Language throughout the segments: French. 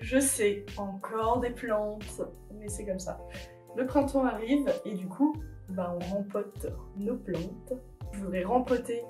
je sais, encore des plantes, mais c'est comme ça. Le printemps arrive et du coup, on rempote nos plantes. Je voudrais rempoter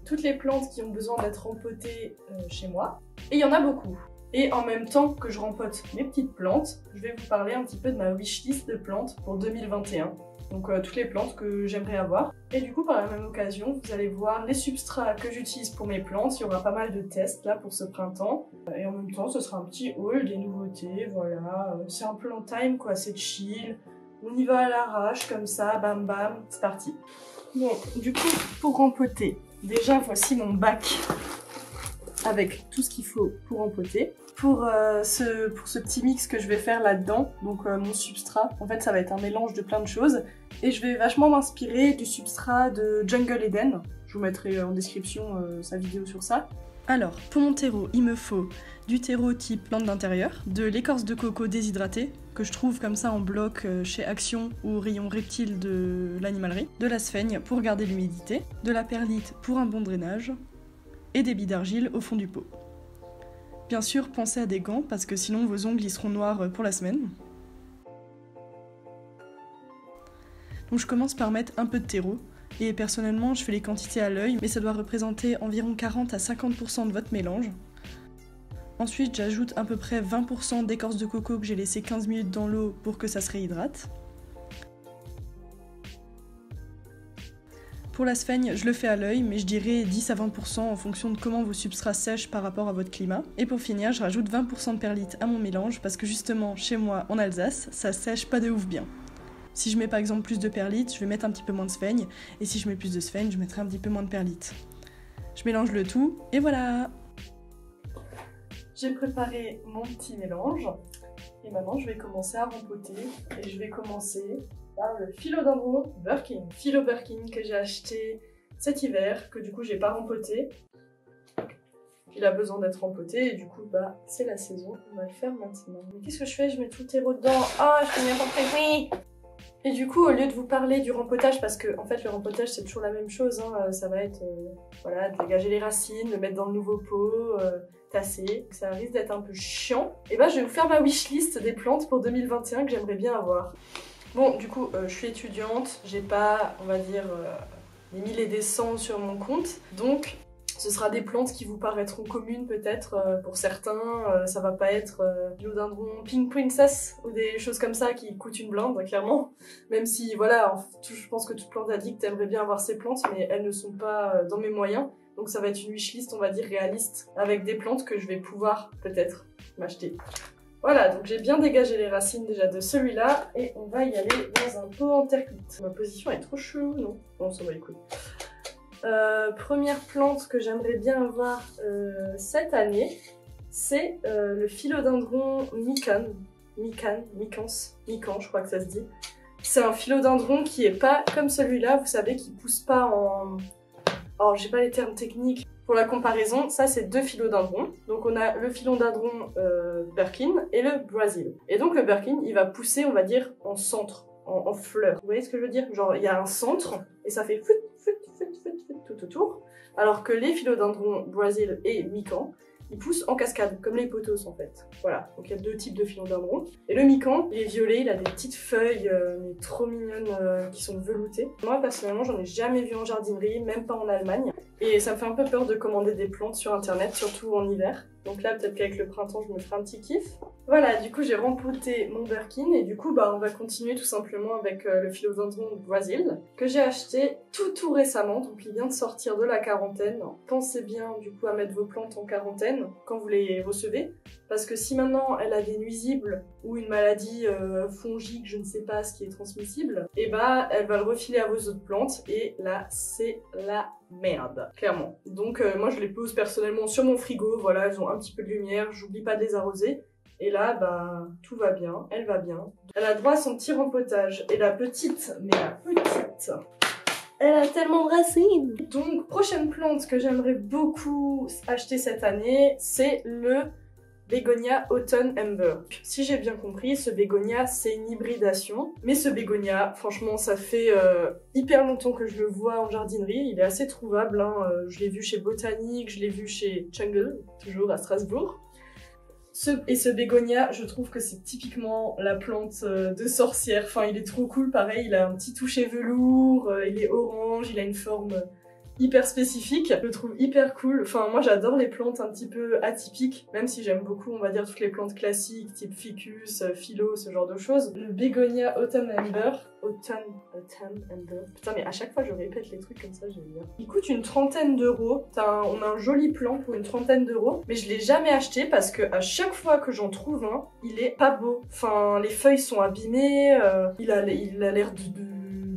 toutes les plantes qui ont besoin d'être rempotées chez moi. Et il y en a beaucoup. Et en même temps que je rempote mes petites plantes, je vais vous parler un petit peu de ma wishlist de plantes pour 2021. Donc toutes les plantes que j'aimerais avoir. Et du coup, par la même occasion, vous allez voir les substrats que j'utilise pour mes plantes. Il y aura pas mal de tests là pour ce printemps. Et en même temps, ce sera un petit haul des nouveautés, voilà. C'est un plan time quoi, c'est chill. On y va à l'arrache comme ça, bam bam, c'est parti. Bon, du coup, pour rempoter, déjà voici mon bac avec tout ce qu'il faut pour rempoter. Pour ce petit mix que je vais faire là-dedans, donc mon substrat, en fait ça va être un mélange de plein de choses. Et je vais vachement m'inspirer du substrat de Jungle Eden. Je vous mettrai en description sa vidéo sur ça. Alors, pour mon terreau, il me faut du terreau type plante d'intérieur, de l'écorce de coco déshydratée, que je trouve comme ça en bloc chez Action ou rayon reptile de l'animalerie, de la sphaigne pour garder l'humidité, de la perlite pour un bon drainage, et des billes d'argile au fond du pot. Bien sûr, pensez à des gants, parce que sinon vos ongles y seront noirs pour la semaine. Donc je commence par mettre un peu de terreau, et personnellement je fais les quantités à l'œil, mais ça doit représenter environ 40 à 50% de votre mélange. Ensuite j'ajoute à peu près 20% d'écorce de coco que j'ai laissé 15 minutes dans l'eau pour que ça se réhydrate. Pour la sphaigne, je le fais à l'œil, mais je dirais 10 à 20% en fonction de comment vos substrats sèchent par rapport à votre climat. Et pour finir, je rajoute 20% de perlite à mon mélange, parce que justement, chez moi, en Alsace, ça sèche pas de ouf bien. Si je mets par exemple plus de perlite, je vais mettre un petit peu moins de sphaigne, et si je mets plus de sphaigne, je mettrai un petit peu moins de perlite. Je mélange le tout, et voilà! J'ai préparé mon petit mélange, et maintenant je vais commencer à rempoter, et je vais commencer le philodendron Birkin. Philo Birkin que j'ai acheté cet hiver, que du coup j'ai pas rempoté. Il a besoin d'être rempoté et du coup c'est la saison, on va le faire maintenant. Mais qu'est-ce que je fais? Je mets tout le terreau dedans. Ah, je fais n'importe quoi. Et du coup, au lieu de vous parler du rempotage, parce que en fait le rempotage c'est toujours la même chose, hein, ça va être voilà, dégager les racines, le mettre dans le nouveau pot, tasser. Ça risque d'être un peu chiant. Et je vais vous faire ma wishlist des plantes pour 2021 que j'aimerais bien avoir. Bon, du coup, je suis étudiante, j'ai pas, on va dire, des 1000 et des 100 sur mon compte, donc ce sera des plantes qui vous paraîtront communes peut-être pour certains, ça va pas être philodendron Pink Princess ou des choses comme ça qui coûtent une blinde, clairement, même si, voilà, je pense que toute plante addict aimerait bien avoir ces plantes, mais elles ne sont pas dans mes moyens, donc ça va être une wishlist, on va dire, réaliste, avec des plantes que je vais pouvoir peut-être m'acheter. Voilà, donc j'ai bien dégagé les racines déjà de celui-là et on va y aller dans un pot en terre cuite. Ma position est trop chelou, non? Bon, ça va les couilles. Première plante que j'aimerais bien avoir cette année, c'est le philodendron mikan, je crois que ça se dit. C'est un philodendron qui est pas comme celui-là, vous savez, qui pousse pas en... Alors, j'ai pas les termes techniques. Pour la comparaison, ça c'est deux philodendrons. Donc on a le philodendron Birkin et le Brazil. Et donc le Birkin, il va pousser, on va dire, en centre, en fleur. Vous voyez ce que je veux dire? Genre, il y a un centre et ça fait tout autour. Alors que les philodendrons Brazil et Mikan, ils poussent en cascade, comme les pothos en fait. Voilà, donc il y a deux types de philodendrons. Et le Mikan, il est violet, il a des petites feuilles mais trop mignonnes qui sont veloutées. Moi personnellement, j'en ai jamais vu en jardinerie, même pas en Allemagne. Et ça me fait un peu peur de commander des plantes sur internet, surtout en hiver. Donc là, peut-être qu'avec le printemps, je me ferai un petit kiff. Voilà, du coup, j'ai rempoté mon Birkin et du coup, on va continuer tout simplement avec le philodendron Brazil que j'ai acheté tout récemment. Donc il vient de sortir de la quarantaine. Pensez bien du coup à mettre vos plantes en quarantaine quand vous les recevez. Parce que si maintenant elle a des nuisibles ou une maladie fongique, je ne sais pas ce qui est transmissible, et elle va le refiler à vos autres plantes et là, c'est la merde, clairement. Donc moi je les pose personnellement sur mon frigo, voilà, elles ont un petit peu de lumière, j'oublie pas de les arroser. Et là, tout va bien, elle va bien. Elle a droit à son petit rempotage. Et la petite, elle a tellement de racines. Donc, prochaine plante que j'aimerais beaucoup acheter cette année, c'est le Bégonia Autumn Amber. Si j'ai bien compris, ce bégonia, c'est une hybridation. Mais ce bégonia, franchement, ça fait hyper longtemps que je le vois en jardinerie. Il est assez trouvable, hein. Je l'ai vu chez Botanique, je l'ai vu chez Jungle, toujours à Strasbourg. Ce bégonia, je trouve que c'est typiquement la plante de sorcière. Enfin, il est trop cool, pareil, il a un petit toucher velours, il est orange, il a une forme hyper spécifique. Je le trouve hyper cool. Enfin, moi j'adore les plantes un petit peu atypiques, même si j'aime beaucoup, on va dire, toutes les plantes classiques, type ficus, philo, ce genre de choses. Le bégonia Autumn Amber. Autumn Amber. Putain, mais à chaque fois je répète les trucs comme ça, j'aime bien. Il coûte une trentaine d'euros. On a un joli plan pour une trentaine d'euros, mais je l'ai jamais acheté parce que à chaque fois que j'en trouve un, il est pas beau. Enfin, les feuilles sont abîmées, il a l'air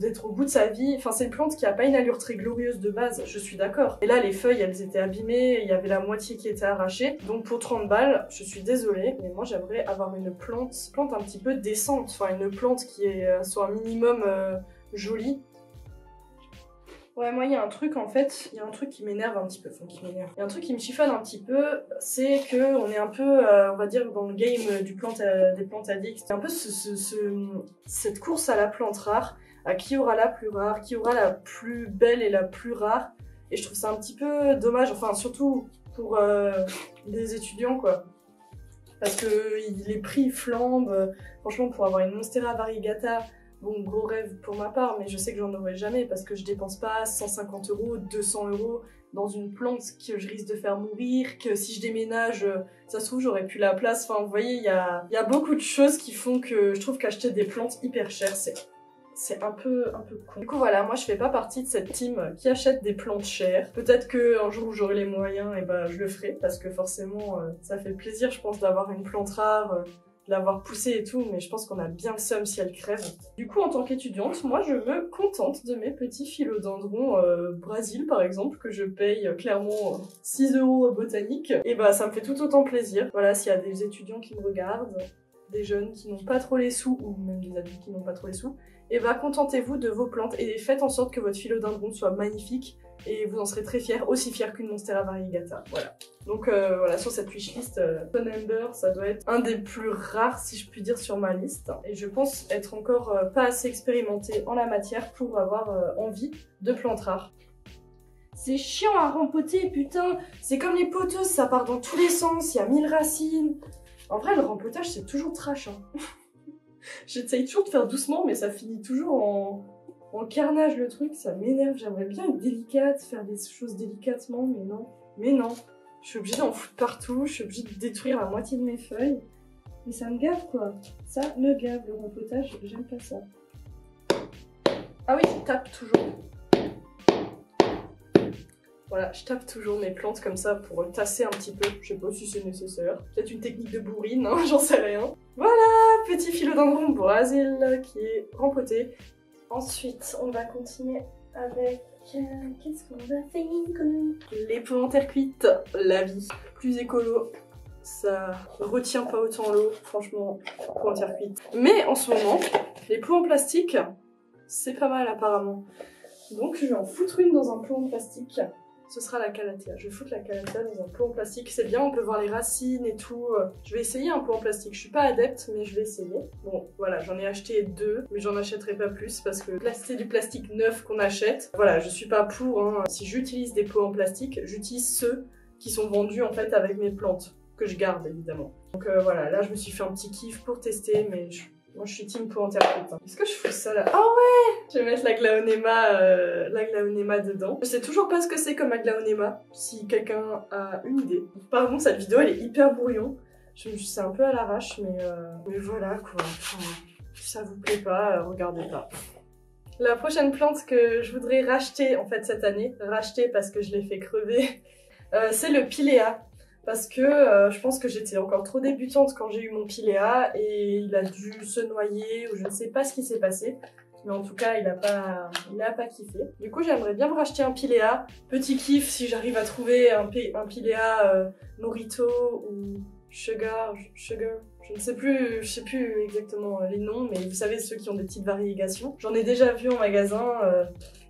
d'être au bout de sa vie. Enfin, c'est une plante qui a pas une allure très glorieuse de base, je suis d'accord. Et là, les feuilles, elles étaient abîmées, il y avait la moitié qui était arrachée. Donc pour 30 balles, je suis désolée, mais moi j'aimerais avoir une plante un petit peu décente. Enfin, une plante qui soit un minimum jolie. Ouais, moi il y a un truc en fait, il y a un truc qui m'énerve un petit peu, enfin qui m'énerve. Il y a un truc qui me chiffonne un petit peu, c'est que on est un peu, on va dire, dans le game des plantes addicts. C'est un peu cette course à la plante rare, à qui aura la plus rare, qui aura la plus belle et la plus rare. Et je trouve ça un petit peu dommage, enfin surtout pour des étudiants quoi. Parce que les prix flambent, franchement pour avoir une Monstera variegata, bon, gros rêve pour ma part, mais je sais que j'en aurai jamais parce que je dépense pas 150 euros, 200 euros dans une plante que je risque de faire mourir, que si je déménage, ça se trouve, j'aurais plus la place. Enfin, vous voyez, il y a beaucoup de choses qui font que je trouve qu'acheter des plantes hyper chères, c'est un peu con. Du coup voilà, moi je fais pas partie de cette team qui achète des plantes chères. Peut-être que un jour où j'aurai les moyens, et ben je le ferai parce que forcément ça fait plaisir, je pense, d'avoir une plante rare, de l'avoir poussée et tout, mais je pense qu'on a bien le seum si elle crève. Du coup, en tant qu'étudiante, moi je me contente de mes petits philodendrons Brésil par exemple, que je paye clairement 6 euros au botanique. Et bah ça me fait tout autant plaisir. Voilà, s'il y a des étudiants qui me regardent, des jeunes qui n'ont pas trop les sous, ou même des adultes qui n'ont pas trop les sous, et bah contentez-vous de vos plantes et faites en sorte que votre philodendron soit magnifique et vous en serez très fiers, aussi fiers qu'une Monstera variegata. Voilà. Donc voilà, sur cette wishlist, Autumn Amber, ça doit être un des plus rares, si je puis dire, sur ma liste. Et je pense être encore pas assez expérimentée en la matière pour avoir envie de plantes rares. C'est chiant à rempoter, putain. C'est comme les poteuses, ça part dans tous les sens, il y a 1000 racines. En vrai, le rempotage, c'est toujours trash. Hein. J'essaye toujours de faire doucement, mais ça finit toujours en carnage, le truc. Ça m'énerve. J'aimerais bien être délicate, faire des choses délicatement, mais non. Mais non. Je suis obligée d'en foutre partout, je suis obligée de détruire la moitié de mes feuilles. Mais ça me gave, quoi. Ça me gave, le rempotage, j'aime pas ça. Ah oui, je tape toujours. Voilà, je tape toujours mes plantes comme ça pour tasser un petit peu. Je sais pas si c'est nécessaire. Peut-être une technique de bourrine, hein, j'en sais rien. Voilà, petit philodendron Brésil qui est rempoté. Ensuite, on va continuer avec... Qu'est-ce qu'on va faire? Les pommes en terre cuite, la vie. Plus écolo, ça retient pas autant l'eau, franchement, pommes en terre cuite. Mais en ce moment, les pots en plastique, c'est pas mal apparemment. Donc je vais en foutre une dans un pot en plastique. Ce sera la calathea. Je vais foutre la calathea dans un pot en plastique. C'est bien, on peut voir les racines et tout. Je vais essayer un pot en plastique. Je suis pas adepte, mais je vais essayer. Bon, voilà, j'en ai acheté 2, mais j'en achèterai pas plus parce que c'est du plastique neuf qu'on achète. Voilà, je suis pas pour. Hein. Si j'utilise des pots en plastique, j'utilise ceux qui sont vendus en fait avec mes plantes, que je garde évidemment. Donc voilà, là je me suis fait un petit kiff pour tester, mais moi je suis team pot en terre cuite. Hein. Est-ce que je fais ça là? Ah ouais! Je vais mettre la glaonema dedans. Je sais toujours pas ce que c'est comme aglaonema, si quelqu'un a une idée. Pardon, cette vidéo elle est hyper brouillon. C'est un peu à l'arrache, mais voilà quoi. Enfin, si ça vous plaît pas, regardez pas. La prochaine plante que je voudrais racheter en fait cette année, racheter parce que je l'ai fait crever, c'est le pilea. Parce que je pense que j'étais encore trop débutante quand j'ai eu mon pilea et il a dû se noyer ou je ne sais pas ce qui s'est passé. Mais en tout cas, il a pas kiffé. Du coup, j'aimerais bien me racheter un pilea. Petit kiff si j'arrive à trouver un pilea Morito ou Sugar, je sais plus exactement les noms, mais vous savez, ceux qui ont des petites variegations. J'en ai déjà vu en magasin,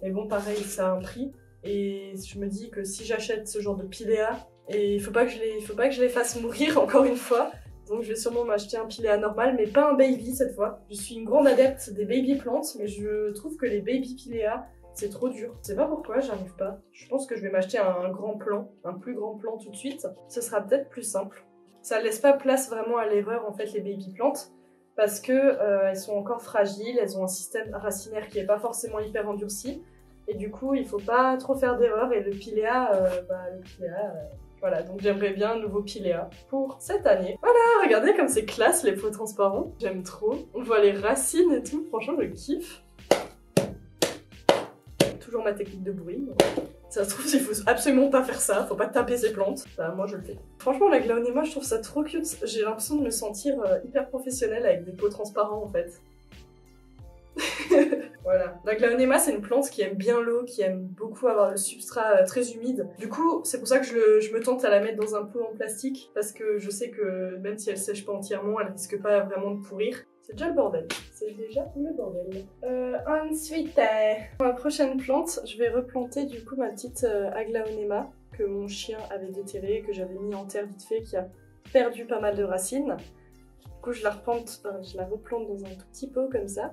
mais bon, pareil, ça a un prix. Et je me dis que si j'achète ce genre de pilea, et il faut pas que je les fasse mourir encore une fois. Donc je vais sûrement m'acheter un pilea normal, mais pas un baby cette fois. Je suis une grande adepte des baby plantes, mais je trouve que les baby pilea, c'est trop dur. Je sais pas pourquoi, j'arrive pas. Je pense que je vais m'acheter un grand plan, un plus grand plan tout de suite. Ce sera peut-être plus simple. Ça laisse pas place vraiment à l'erreur en fait les baby plantes parce que elles sont encore fragiles, elles ont un système racinaire qui est pas forcément hyper endurci et du coup il faut pas trop faire d'erreur et le pilea, voilà, donc j'aimerais bien un nouveau pilea pour cette année. Voilà, regardez comme c'est classe les pots transparents, j'aime trop. On voit les racines et tout, franchement je kiffe. Toujours ma technique de bruit. Ça se trouve, il faut absolument pas faire ça, faut pas taper ses plantes. Bah, moi je le fais. Franchement, la Glaonema, je trouve ça trop cute. J'ai l'impression de me sentir hyper professionnelle avec des pots transparents en fait. Voilà. La Glaonema, c'est une plante qui aime bien l'eau, qui aime beaucoup avoir le substrat très humide. Du coup, c'est pour ça que je me tente à la mettre dans un pot en plastique, parce que je sais que même si elle sèche pas entièrement, elle risque pas vraiment de pourrir. C'est déjà le bordel. C'est déjà le bordel. Ensuite, pour ma prochaine plante, je vais replanter du coup ma petite Aglaonema que mon chien avait déterrée, que j'avais mis en terre vite fait, qui a perdu pas mal de racines. Du coup, je la replante dans un tout petit pot comme ça,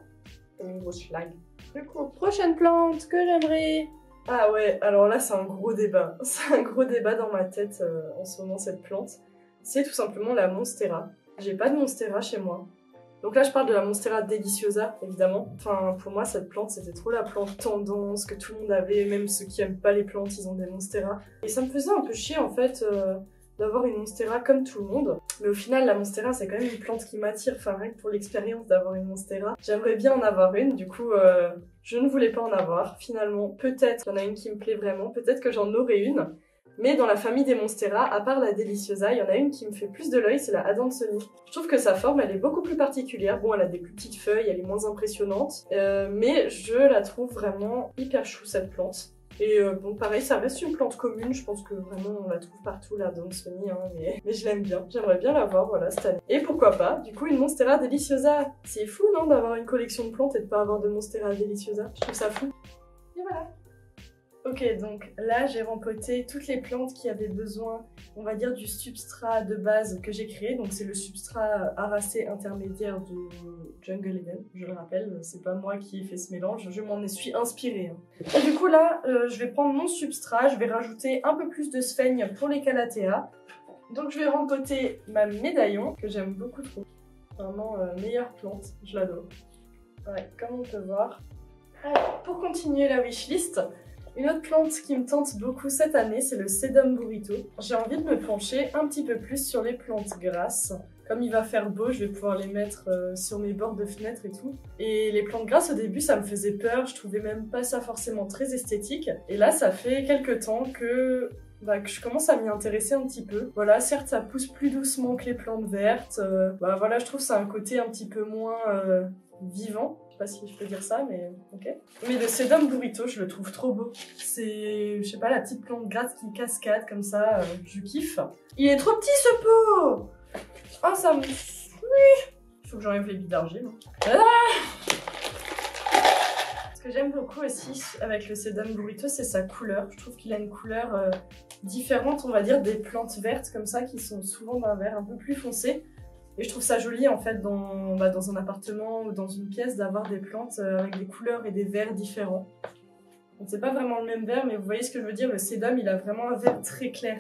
comme une grosse schlag. Du coup, prochaine plante que j'aimerais. Ah ouais, alors là c'est un gros débat. C'est un gros débat dans ma tête en ce moment cette plante. C'est tout simplement la Monstera. J'ai pas de Monstera chez moi. Donc là je parle de la Monstera deliciosa évidemment. Enfin pour moi cette plante c'était trop la plante tendance que tout le monde avait, même ceux qui aiment pas les plantes ils ont des Monstera. Et ça me faisait un peu chier en fait d'avoir une Monstera comme tout le monde. Mais au final la Monstera c'est quand même une plante qui m'attire, enfin rien que pour l'expérience d'avoir une Monstera. J'aimerais bien en avoir une, du coup je ne voulais pas en avoir. Finalement peut-être qu'il y en a une qui me plaît vraiment, peut-être que j'en aurai une. Mais dans la famille des Monstera, à part la Deliciosa, il y en a une qui me fait plus de l'œil, c'est la Adansonii. Je trouve que sa forme, elle est beaucoup plus particulière. Bon, elle a des plus petites feuilles, elle est moins impressionnante. Mais je la trouve vraiment hyper chou, cette plante. Et bon, pareil, ça reste une plante commune. Je pense que vraiment, on la trouve partout, la Adansonii. Hein, mais je l'aime bien. J'aimerais bien l'avoir, voilà, cette année. Et pourquoi pas, du coup, une Monstera Deliciosa. C'est fou, non, d'avoir une collection de plantes et de pas avoir de Monstera Deliciosa. Je trouve ça fou. Et voilà. Ok, donc là j'ai rempoté toutes les plantes qui avaient besoin, on va dire, du substrat de base que j'ai créé. Donc c'est le substrat aracé intermédiaire de Jungle Eden, je le rappelle, c'est pas moi qui ai fait ce mélange, je m'en suis inspirée. Et du coup là, je vais prendre mon substrat, je vais rajouter un peu plus de sphaigne pour les calathea. Donc je vais rempoter ma médaillon, que j'aime beaucoup trop. Vraiment meilleure plante, je l'adore. Ouais, comme on peut voir. Alors, pour continuer la wishlist, une autre plante qui me tente beaucoup cette année, c'est le Sedum burrito. J'ai envie de me pencher un petit peu plus sur les plantes grasses. Comme il va faire beau, je vais pouvoir les mettre sur mes bords de fenêtre et tout. Et les plantes grasses, au début, ça me faisait peur. Je trouvais même pas ça forcément très esthétique. Et là, ça fait quelques temps que je commence à m'y intéresser un petit peu. Voilà, certes, ça pousse plus doucement que les plantes vertes. Voilà, je trouve que ça a un côté un petit peu moins vivant. Je sais pas si je peux dire ça, mais ok. Mais le Sedum burrito, je le trouve trop beau. C'est, je sais pas, la petite plante grasse qui cascade comme ça, je kiffe. Il est trop petit ce pot. Oh, ça me... Il faut que j'enlève les billes d'argile. Ah, ce que j'aime beaucoup aussi avec le Sedum burrito, c'est sa couleur. Je trouve qu'il a une couleur différente, on va dire, des plantes vertes comme ça, qui sont souvent d'un vert un peu plus foncé. Et je trouve ça joli en fait dans un appartement ou dans une pièce d'avoir des plantes avec des couleurs et des verts différents. Donc c'est pas vraiment le même vert, mais vous voyez ce que je veux dire, le Sedum il a vraiment un vert très clair.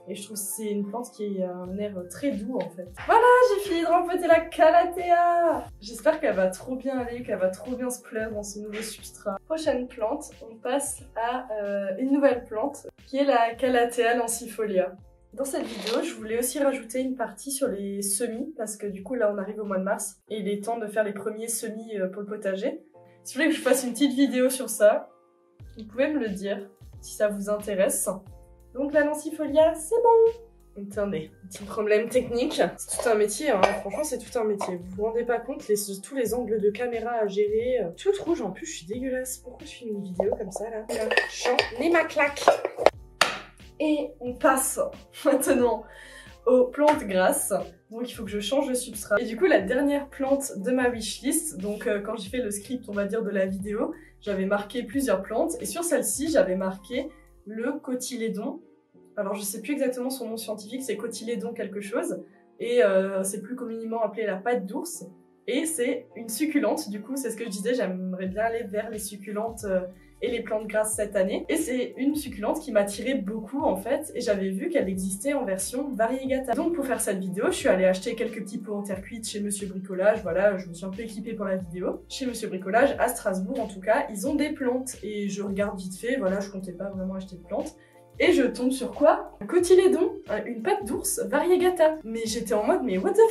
Et je trouve que c'est une plante qui a un air très doux en fait. Voilà, j'ai fini de rempoter la Calathea. J'espère qu'elle va trop bien aller, qu'elle va trop bien se plaire dans ce nouveau substrat. Prochaine plante, on passe à une nouvelle plante qui est la Calathea lancifolia. Dans cette vidéo, je voulais aussi rajouter une partie sur les semis, parce que du coup là on arrive au mois de mars, et il est temps de faire les premiers semis pour le potager. Si vous voulez que je fasse une petite vidéo sur ça, vous pouvez me le dire, si ça vous intéresse. Donc la lancifolia, c'est bon. Attendez, petit problème technique. C'est tout un métier, hein. Franchement c'est tout un métier. Vous vous rendez pas compte, tous les angles de caméra à gérer. Toute rouge en plus, je suis dégueulasse. Pourquoi je filme une vidéo comme ça là? J'en ai ma claque. Et on passe maintenant aux plantes grasses. Donc il faut que je change le substrat. Et du coup la dernière plante de ma wishlist, donc quand j'ai fait le script on va dire de la vidéo, j'avais marqué plusieurs plantes. Et sur celle-ci j'avais marqué le cotylédon. Alors je sais plus exactement son nom scientifique, c'est cotylédon quelque chose. Et c'est plus communément appelé la patte d'ours. Et c'est une succulente, du coup c'est ce que je disais, j'aimerais bien aller vers les succulentes et les plantes grasses cette année. Et c'est une succulente qui m'attirait beaucoup en fait, et j'avais vu qu'elle existait en version variegata. Donc pour faire cette vidéo, je suis allée acheter quelques petits pots en terre cuite chez Monsieur Bricolage. Voilà, je me suis un peu équipée pour la vidéo. Chez Monsieur Bricolage, à Strasbourg en tout cas, ils ont des plantes. Et je regarde vite fait, voilà, je comptais pas vraiment acheter de plantes. Et je tombe sur quoi? Un cotylédon, une patte d'ours variegata. Mais j'étais en mode, mais what the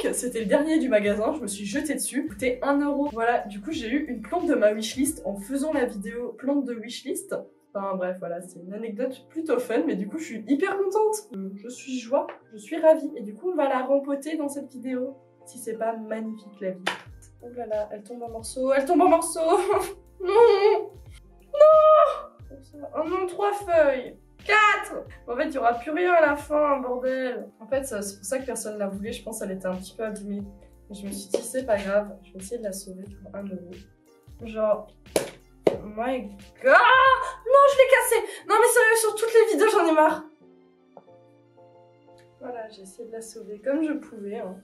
fuck? C'était le dernier du magasin, je me suis jetée dessus, coûtait 1 €. Voilà, du coup j'ai eu une plante de ma wishlist en faisant la vidéo plante de wishlist. Enfin bref, voilà, c'est une anecdote plutôt fun, mais du coup je suis hyper contente. Je suis joie, je suis ravie. Et du coup on va la rempoter dans cette vidéo. Si c'est pas magnifique la vie. Oh là là, elle tombe en morceaux, elle tombe en morceaux. Non. Oh non, 3 feuilles, 4. En fait, il n'y aura plus rien à la fin, bordel. En fait, c'est pour ça que personne l'a voulu. Je pense qu'elle était un petit peu abîmée. Je me suis dit, c'est pas grave, je vais essayer de la sauver pour 1 €. Genre, oh my god. Non, je l'ai cassée. Non, mais sérieux, sur toutes les vidéos, j'en ai marre. Voilà, j'ai essayé de la sauver comme je pouvais. Hein.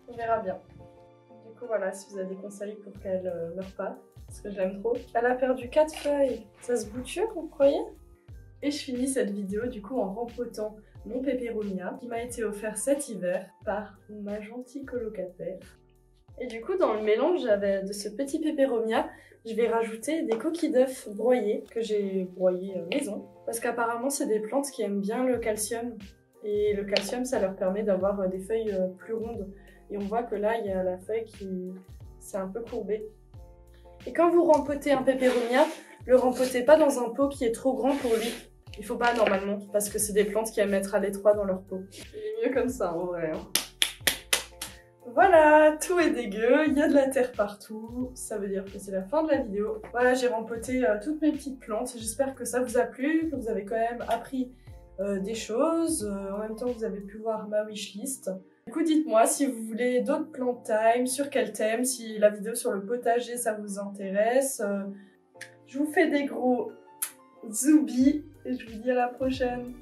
On verra bien. Du coup, voilà, si vous avez des conseils pour qu'elle meure pas. Parce que je l'aime trop. Elle a perdu 4 feuilles. Ça se bouture, vous croyez? Et je finis cette vidéo du coup en rempotant mon peperomia qui m'a été offert cet hiver par ma gentille colocataire. Et du coup dans le mélange de ce petit peperomia, je vais rajouter des coquilles d'œufs broyées que j'ai broyées maison. Parce qu'apparemment c'est des plantes qui aiment bien le calcium. Et le calcium ça leur permet d'avoir des feuilles plus rondes. Et on voit que là il y a la feuille qui s'est un peu courbée. Et quand vous rempotez un peperomia, le rempotez pas dans un pot qui est trop grand pour lui. Il faut pas normalement, parce que c'est des plantes qui aiment être à l'étroit dans leur pot. Il est mieux comme ça en vrai. Voilà, tout est dégueu, il y a de la terre partout, ça veut dire que c'est la fin de la vidéo. Voilà, j'ai rempoté toutes mes petites plantes, j'espère que ça vous a plu, que vous avez quand même appris des choses, en même temps vous avez pu voir ma wishlist. Du coup dites-moi si vous voulez d'autres plant time, sur quel thème, si la vidéo sur le potager ça vous intéresse. Je vous fais des gros zoubis et je vous dis à la prochaine.